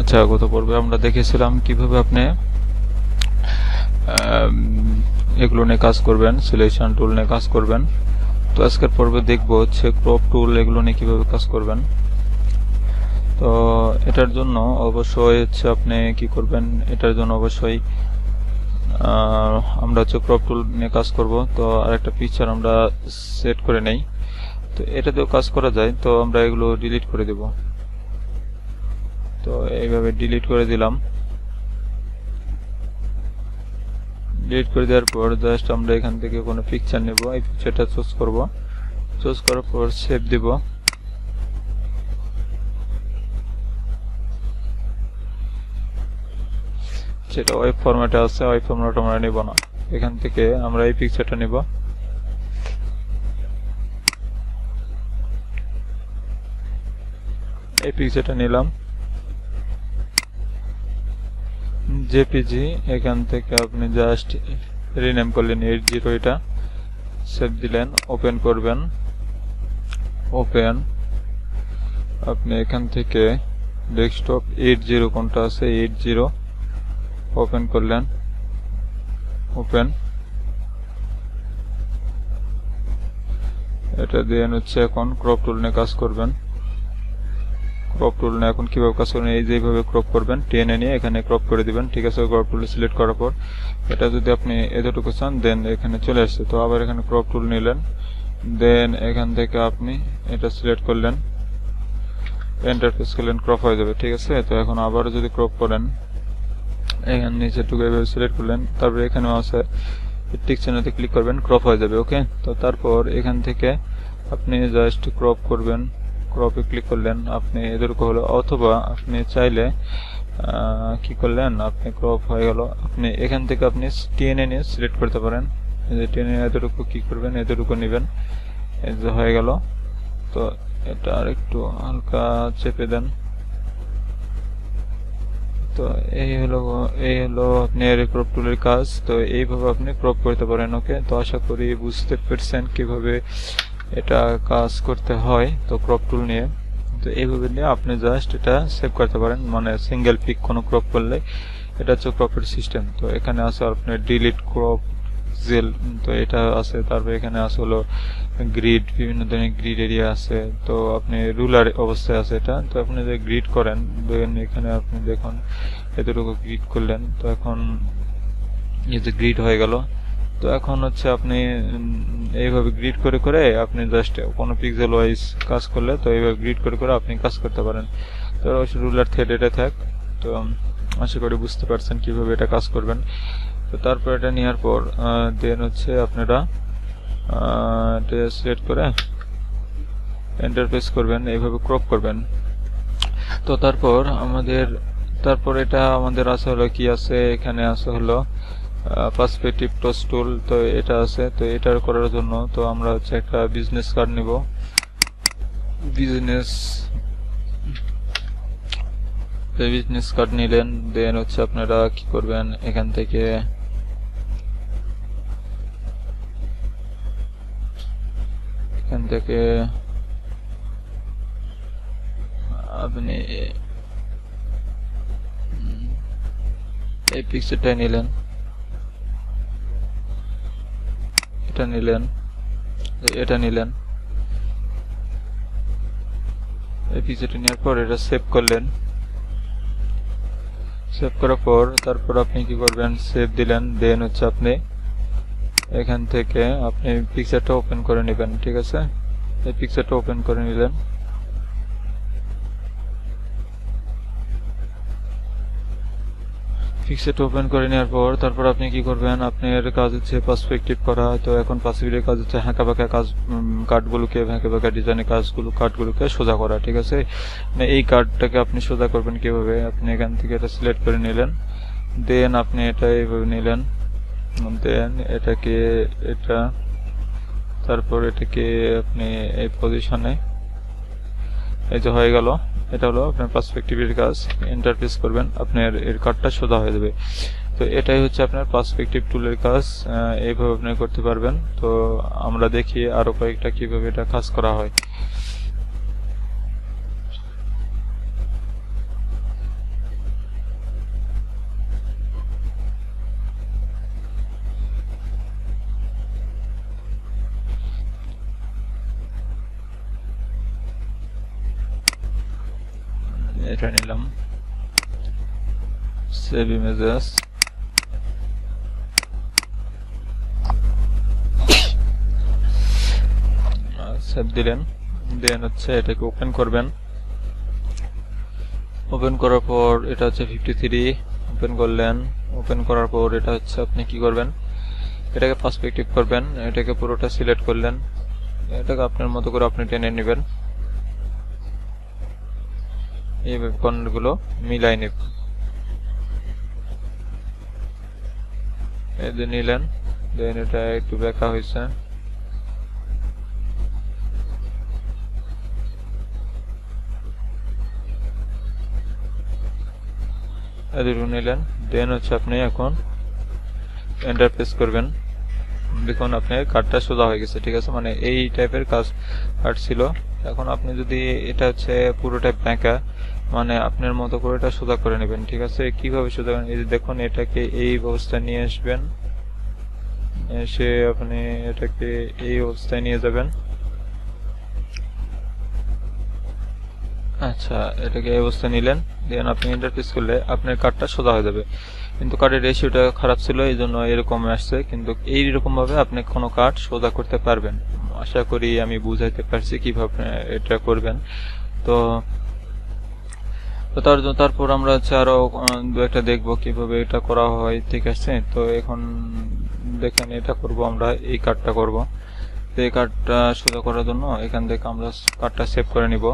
আচ্ছা, গত পর্বে আমরা দেখেছিলাম কিভাবে আপনি এগুলো নিয়ে কাজ করবেন, সিলেকশন টুল নিয়ে কাজ করবেন। তো আজকের পর্বে দেখব হচ্ছে ক্রপ টুল, এগুলো নিয়ে কিভাবে কাজ করবেন। তো এটার জন্য অবশ্যই হচ্ছে আপনি কি করবেন, এটার জন্য অবশ্যই আমরা হচ্ছে ক্রপ টুল নিয়ে কাজ করব। তো আরেকটা পিকচার আমরা সেট করে নেই, তো এটাতেও কাজ করা যায়। তো আমরা এগুলো ডিলিট করে দেব। তো এইভাবে ডিলিট করে দিলাম। ডিলিট করে দেওয়ার পর জাস্ট আমরা এখান থেকে কোনো পিকচার নেব, এই পিকচারটা চুজ করব। চুজ করার পর সেভ দিব। যেটা ওয়েব ফরম্যাটে আছে, ওয়েব ফরম্যাট আমরা নেব না, এখান থেকে আমরা এই পিকচারটা নেব। এই পিকচারটা নিলাম জেপিজি। এখান থেকে আপনি জাস্ট রিনেম করলেন 80, এটা সেভ দিলেন, ওপেন করবেন। ওপেন, আপনি এখান থেকে ডেস্কটপ 80 কোনটা আছে 80 ওপেন করলেন। ওপেন, এটা দিয়ে হচ্ছে এখন ক্রপ টুল নিয়ে কাজ করবেন। ক্রপ টুল নিয়ে এখন কিভাবে কাজ করবেন, এই যেভাবে ক্রপ করবেন, টেনে নিয়ে এখানে ক্রপ করে দিবেন। ঠিক আছে, ক্রপ টুল সিলেক্ট করার পর এটা যদি আপনি এতটুকু চান দেন এখানে চলে আসছে। তো আবার এখানে ক্রপ টুল নিলেন, দেন এখান থেকে আপনি এটা সিলেক্ট করলেন, এন্টার প্রেস করলেন, ক্রপ হয়ে যাবে। ঠিক আছে, তো এখন আবার যদি ক্রপ করেন, এখানে নিচেটুকু এভাবে সিলেক্ট করলেন, তারপরে এখানেও আছে টিক চিহ্নতে ক্লিক করবেন, ক্রপ হয়ে যাবে। ওকে, তো তারপর এখান থেকে আপনি জাস্ট ক্রপ করবেন, ক্রপে ক্লিক করলেন, আপনি এদেরকে হলো, অথবা আপনি চাইলে কি করলেন, আপনি ক্রপ হয়ে গেল, আপনি এখান থেকে আপনি টেনে নিয়ে সিলেক্ট করতে পারেন। এই যে টেনে এতটুকু কি করবেন, এতটুকু নেবেন, এই যে হয়ে গেল। তো এটা আর একটু হালকা চেপে দেন। তো এই হলো আপনার ক্রপ টুলের কাজ। তো এইভাবে আপনি ক্রপ করতে পারেন। ওকে, তো আশা করি বুঝতে পেরেছেন কিভাবে এটা কাজ করতে হয়। তো ক্রপ টুল নিয়ে, তো এইভাবে নিয়ে আপনি জাস্ট এটা সেভ করতে পারেন, মানে সিঙ্গেল পিক কোনো ক্রপ করলে এটা হচ্ছে ক্রপের সিস্টেম। তো এখানে আছে আপনার ডিলিট ক্রপ জেল, তো এটা আছে। তারপর এখানে আছে হলো গ্রিড, বিভিন্ন ধরনের গ্রিড এরিয়া আছে। তো আপনি রুলার অবস্থায় আছে এটা। তো আপনি যে গ্রিড করেন, এখানে আপনি দেখুন এতটুকু গ্রিড করলেন, তো এখন এই যে গ্রিড হয়ে গেল। তো এখন হচ্ছে আপনি এইভাবে গ্রিড করে করে আপনি জাস্ট কোনো পিক্সেল ওয়াইজ কাজ করলে, তো এইভাবে গ্রিড করে করে আপনি কাজ করতে পারেন। তো অবশ্যই রুলার থ্রেড এটা থাক। তো আশা করি বুঝতে পারছেন কিভাবে এটা কাজ করবেন। তো তারপর এটা নেওয়ার পর দেন হচ্ছে আপনারা এটা সিলেক্ট করে এন্টার প্রেস করবেন, এইভাবে ক্রপ করবেন। তো তারপর এটা আমাদের আছে হলো কি আছে, এখানে আছে হলো পার্সপেক্টিভ টস টুল। তো এটা আছে, তো এটার করার জন্য তো আমরা হচ্ছে একটা বিজনেস কার্ড নিব। বিজনেস কার্ড নিলেন, দেন হচ্ছে আপনারা কি করবেন, এখান থেকে আপনি এই পিকচারটা নিলেন, এটা নিলেন, এটা নিলেন। এই পিকচারটা নেওয়ার পর এটা সেভ করলেন। সেভ করার পর তারপর আপনি কি করবেন, সেভ দিলেন, দেন হচ্ছে আপনি এখান থেকে আপনি পিকচারটা ওপেন করে নেবেন। ঠিক আছে, এই পিকচারটা ওপেন করে নিলেন। পিকচারটা ওপেন করে নেওয়ার পর তারপর আপনি কি করবেন, আপনার কাজ হচ্ছে পার্সপেক্টিভ করা। তো এখন পার্সপেক্টিভ কাজ হচ্ছে হাঁকা বাঁকা কার্ডগুলোকে, হাঁকা বাঁকা ডিজাইনের কার্ডগুলোকে সোজা করা। ঠিক আছে, এই কার্ডটাকে আপনি সোজা করবেন কিভাবে, আপনি এখান থেকে এটা সিলেক্ট করে নিলেন, দেন আপনি এটা এইভাবে নিলেন, দেন এটাকে তারপর এটাকে আপনি এই পজিশনে, এই যে হয়ে গেল। এটা হলো আপনার পার্সপেক্টিভের কাজ। এন্টার প্রেস করবেন, আপনার এর কার্ডটা সোজা হয়ে যাবে। তো এটাই হচ্ছে আপনার পার্সপেক্টিভ টুলের কাজ। এইভাবে আপনি করতে পারবেন। তো আমরা দেখি আরো কয়েকটা কিভাবে এটা কাজ করা হয়। এটা নিলাম, সেভ ইমেজেস, সেভ দিলেন। দেন হচ্ছে এটাকে ওপেন করবেন। ওপেন করার পর এটা হচ্ছে 53 ওপেন করলেন। ওপেন করার পর এটা হচ্ছে আপনি কি করবেন, এটাকে পার্সপেক্টিভ করবেন। এটাকে পুরোটা সিলেক্ট করলেন, এটাকে আপনার মতো করে আপনি টেনে নেবেন। এইভাবে কর্নারগুলো মিলাই নেব। এই যে নিলেন, দেন এটা একটু বেঁকা হয়েছে, এদিকে নিলেন। দেন হচ্ছে আপনি এখন এন্টার প্রেস করবেন। দেখুন আপনার কার্ডটা সোজা হয়ে গেছে, ঠিক আছে। মানে এই টাইপের কার্ড ছিল। এখন আপনি যদি এটা হচ্ছে পুরোটা বেঁকা, মানে আপনার মতো করে এটা সোজা করে নেবেন, ঠিক আছে। কিভাবে সোজা করেন, এই যে দেখুন এটাকে এই অবস্থায় নিয়ে আসবেন, এসে আপনি এটাকে এই অবস্থায় নিয়ে যাবেন। আচ্ছা, এটাকে এই অবস্থায় নিলেন। দেন আপনি এন্টার প্রেস করলে আপনার কার্ডটা সোজা হয়ে যাবে। কিন্তু কার্ডের রেশিওটা খারাপ ছিল, এই জন্য এরকম আসছে। কিন্তু এইরকম ভাবে আপনি কোনো কার্ড সোজা করতে পারবেন। আশা করি আমি বুঝাইতে পারছি কিভাবে এটা করবেন। তো তারপর আমরা হচ্ছে আরো দু একটা দেখবো কিভাবে এটা করা হয়, ঠিক আছে। তো এখন দেখেন এটা করব, আমরা এই কার্ডটা করব। তো এই কার্ডটা সোজা করার জন্য এখান থেকে আমরা কার্ডটা সেভ করে নিব।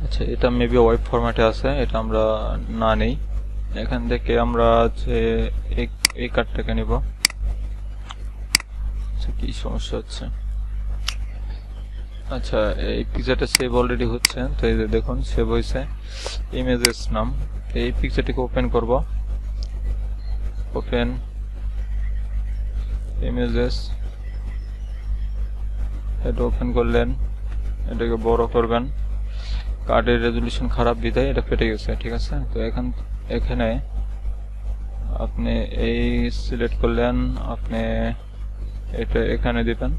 আচ্ছা, এটা মেবি ওয়েব ফরম্যাটে আছে, এটা আমরা না নেই। এখান থেকে আমরা হচ্ছে এই কার্ডটাকে নিব। আচ্ছা, কি সমস্যা হচ্ছে? আচ্ছা, এই পিকচারটা সেভ অলরেডি হচ্ছে। তো এই যে দেখুন সেভ হয়েছে, ইমেজেস নাম। এই পিকচারটিকে ওপেন করব। ওপেন ইমেজেস, এটা ওপেন করলেন, এটাকে বড় করবেন। কার্ডের রেজুলেশন খারাপ বিধায় এটা ফেটে গেছে, ঠিক আছে। তো এখানে আপনি এই সিলেক্ট করলেন, আপনি এটা এখানে দিবেন,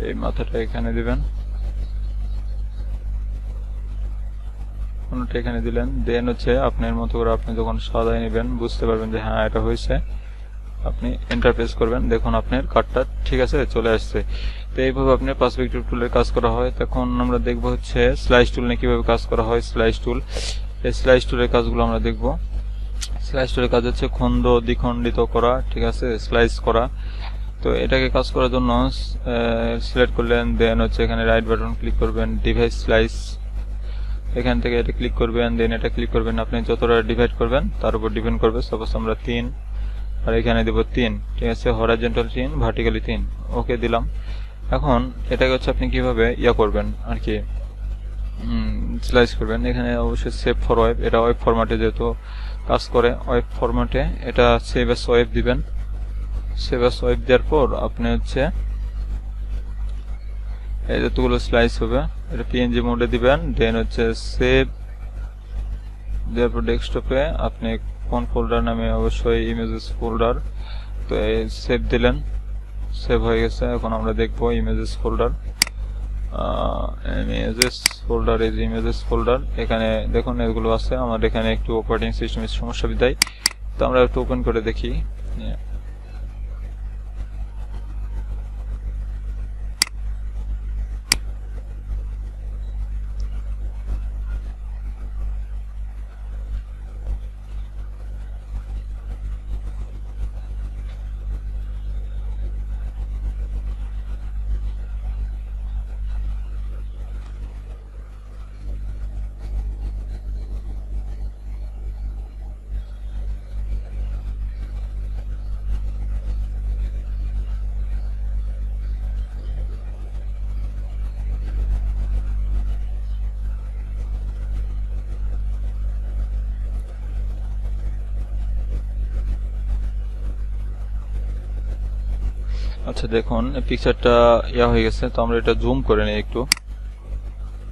এই মাথাটা এখানে দিবেন, কোনটা এখানে দিলেন। দেন হচ্ছে আপনার মতো করে আপনি যখন সাজায় নেবেন বুঝতে পারবেন যে হ্যাঁ এটা হয়েছে। আপনি এন্টার প্রেস করবেন, দেখুন আপনার কার্ডটা ঠিক আছে চলে আসছে। তো এইভাবে আপনার পার্সপেক্টিভ টুলের কাজ করা হয়। তখন আমরা দেখবো হচ্ছে স্লাইস টুল নিয়ে কিভাবে কাজ করা হয়। স্লাইস টুল, এই স্লাইস টুলের কাজগুলো আমরা দেখবো। স্লাইস টুলের কাজ হচ্ছে খন্ড দ্বিখণ্ডিত করা, ঠিক আছে, স্লাইস করা। তো এটাকে কাজ করার জন্য সিলেক্ট করলেন, দেন হচ্ছে এখানে রাইট বাটন ক্লিক করবেন, ডিভাইস স্লাইস, এখান থেকে এটা ক্লিক করবেন, দেন এটা ক্লিক করবেন। আপনি যতটা ডিভাইড করবেন তার উপর ডিপেন্ড করবে। সাপোজ আমরা 3 আর এখানে দেব 3, ঠিক আছে, হরাইজন্টাল 3, ভার্টিক্যালি 3, ওকে দিলাম। এখন এটাকে হচ্ছে আপনি কিভাবে করবেন আর কি, স্লাইস করবেন। এখানে অবশ্যই সেভ ফর ওয়েব, এটা ওয়েব ফরম্যাটে যেহেতু কাজ করে, ওয়েব ফরম্যাটে এটা সেভ এস ওয়েব দিবেন। সেভ এস ওয়েব দেওয়ার পর আপনি হচ্ছে এই যতগুলো স্লাইস হবে এটা পিএনজি মোডে দিবেন। দেন হচ্ছে সেভ দেওয়ার পর ডেস্কটপে আপনি কোন ফোল্ডার নামে, অবশ্যই ইমেজেস ফোল্ডার। তো এই সেভ দিলেন, সেভ হয়ে গেছে। এখন আমরা দেখবো ইমেজেস ফোল্ডার, ইমেজেস ফোল্ডার, এই যে ইমেজেস ফোল্ডার, এখানে দেখুন এগুলো আছে। আমাদের এখানে একটু অপারেটিং সিস্টেমের সমস্যা বিদায়, তো আমরা একটু ওপেন করে দেখি। আচ্ছা দেখুন পিকচারটা হয়ে গেছে, তো আমরা এটা জুম করে নিই একটু,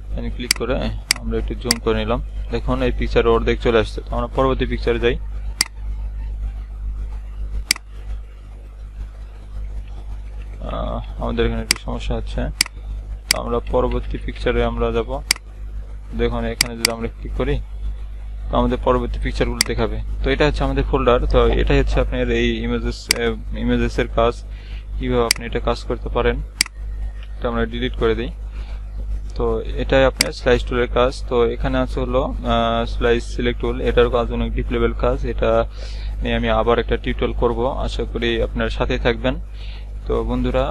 এখানে ক্লিক করে আমরা একটু জুম করে নিলাম। দেখুন এই পিকচার অর্ধেক চলে আসছে। তো আমরা পরবর্তী পিকচারে যাই। আমাদের এখানে একটু সমস্যা হচ্ছে, তো আমরা পরবর্তী পিকচারে আমরা যাব। দেখুন এখানে যদি আমরা ক্লিক করি তো আমাদের পরবর্তী পিকচারগুলো দেখাবে। তো এটা হচ্ছে আমাদের ফোল্ডার। তো এটাই হচ্ছে আপনার এই ইমেজেসের কাজ, কিভাবে আপনি এটা কাজ করতে পারেন। এটা আমরা ডিলিট করে দিই। তো এটাই আপনার স্লাইস টুলের কাজ। তো এখানে আছে হলো স্লাইস সিলেক্ট টুল, এটার কাজ অনেক ডিপ লেভেল কাজ। এটা নিয়ে আমি আবার একটা টিউটোরিয়াল করব, আশা করি আপনার সাথেই থাকবেন। তো বন্ধুরা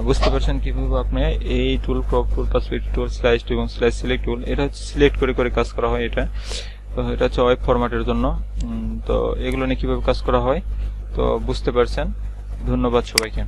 বুঝতে পারছেন কিভাবে আপনি এই টুল, ক্রপ টুল, পার্সপেক্টিভ টুল, স্লাইস টুল এবং স্লাইস সিলেক্ট টুল, এটা হচ্ছে সিলেক্ট করে করে কাজ করা হয়। এটা তো এটা হচ্ছে ওয়েব ফরম্যাটের জন্য। তো এগুলো নিয়ে কিভাবে কাজ করা হয় তো বুঝতে পারছেন। ধন্যবাদ সবাইকে।